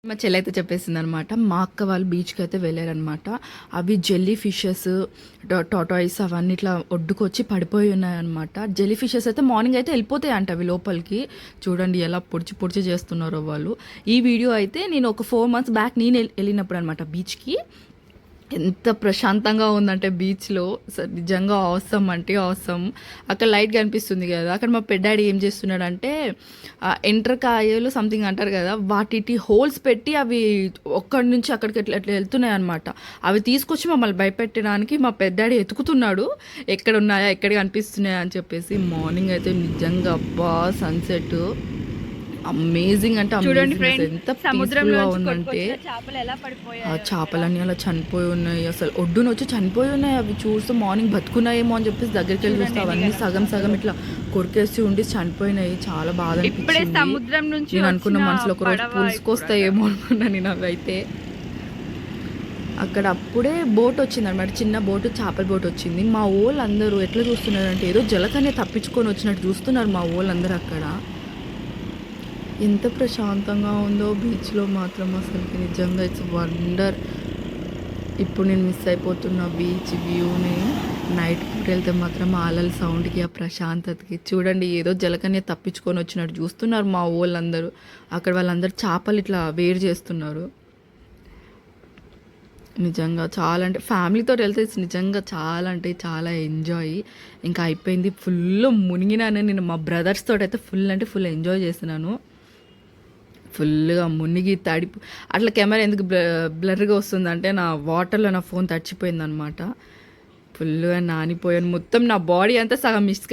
మా చెల్లి అయితే చెప్పేసింది అనమాట. మా అక్క వాళ్ళు బీచ్కి అయితే వెళ్ళారనమాట. అవి జెల్లీ ఫిషెస్, టాటాయిస్ అవన్నీ ఇట్లా ఒడ్డుకొచ్చి పడిపోయి ఉన్నాయన్నమాట. జెల్లీ ఫిషెస్ అయితే మార్నింగ్ అయితే వెళ్ళిపోతాయి అంట అవి లోపలికి. చూడండి ఎలా పొడిచి పొడిచి చేస్తున్నారో వాళ్ళు. ఈ వీడియో అయితే నేను ఒక 4 months బ్యాక్ నేను వెళ్ళినప్పుడు అనమాట బీచ్కి. ఎంత ప్రశాంతంగా ఉందంటే బీచ్లో నిజంగా అవసరం అంటే అవసరం. అక్కడ లైట్ కనిపిస్తుంది కదా, అక్కడ మా పెద్దాడి ఏం చేస్తున్నాడంటే ఎండ్రకాయలు సంథింగ్ అంటారు కదా, వాటి హోల్స్ పెట్టి అవి ఒక్కడి నుంచి అక్కడికి ఎట్లా ఎట్లా వెళ్తున్నాయి అనమాట. అవి తీసుకొచ్చి మమ్మల్ని భయపెట్టడానికి మా పెద్దాడి ఎతుకుతున్నాడు ఎక్కడ ఉన్నాయా ఎక్కడ కనిపిస్తున్నాయా అని చెప్పేసి. మార్నింగ్ అయితే నిజంగా అబ్బా సన్సెట్ అమేజింగ్ అంటే అమేజింగ్, ఎంత పీస్ఫుల్గా ఉందంటే. ఆ చేపలన్నీ అలా చనిపోయి ఉన్నాయి, అసలు ఒడ్డున వచ్చి చనిపోయి ఉన్నాయి. అవి చూస్తే మార్నింగ్ బతుకున్నాయేమో అని చెప్పేసి దగ్గరికి వెళ్ళి చూస్తే అవన్నీ సగం సగం ఇట్లా కొరికేసి ఉండి చనిపోయినాయి. చాలా బాధ అనిపించింది. సముద్రం నుంచి నేను అనుకున్న మనసులో ఒక రోజు పులుసుకొస్తాయేమో అనుకున్నా నేను అవైతే. అక్కడ అప్పుడే బోట్ వచ్చింది అనమాట, చిన్న బోటు, చేపల బోట్ వచ్చింది. మా వాళ్ళందరూ ఎట్లా చూస్తున్నారంటే ఏదో జలకనే తప్పించుకొని వచ్చినట్టు చూస్తున్నారు మా వాళ్ళందరూ అక్కడ. ఎంత ప్రశాంతంగా ఉందో బీచ్లో మాత్రం అసలుకి నిజంగా ఇట్స్ వండర్. ఇప్పుడు నేను మిస్ అయిపోతున్న బీచ్ వ్యూని. నైట్ పూట వెళ్తే మాత్రం అలల సౌండ్కి ఆ ప్రశాంతతకి చూడండి ఏదో జలకన్య తప్పించుకొని వచ్చినట్టు చూస్తున్నారు మా వాళ్ళందరూ. అక్కడ వాళ్ళందరూ చేపలు ఇట్లా వేరు చేస్తున్నారు. నిజంగా చాలా అంటే ఫ్యామిలీతో వెళ్తే నిజంగా చాలా అంటే చాలా ఎంజాయ్. ఇంకా అయిపోయింది, ఫుల్ మునిగినాను నేను. మా బ్రదర్స్ తోటి అయితే ఫుల్ అంటే ఫుల్ ఎంజాయ్ చేస్తున్నాను. ఫుల్గా మునిగి తడిపి అట్లా కెమెరా ఎందుకు బ్లర్గా వస్తుందంటే నా వాటర్లో నా ఫోన్ తడిచిపోయింది అనమాట. ఫుల్గా నానిపోయాను మొత్తం, నా బాడీ అంతా సగం మిస్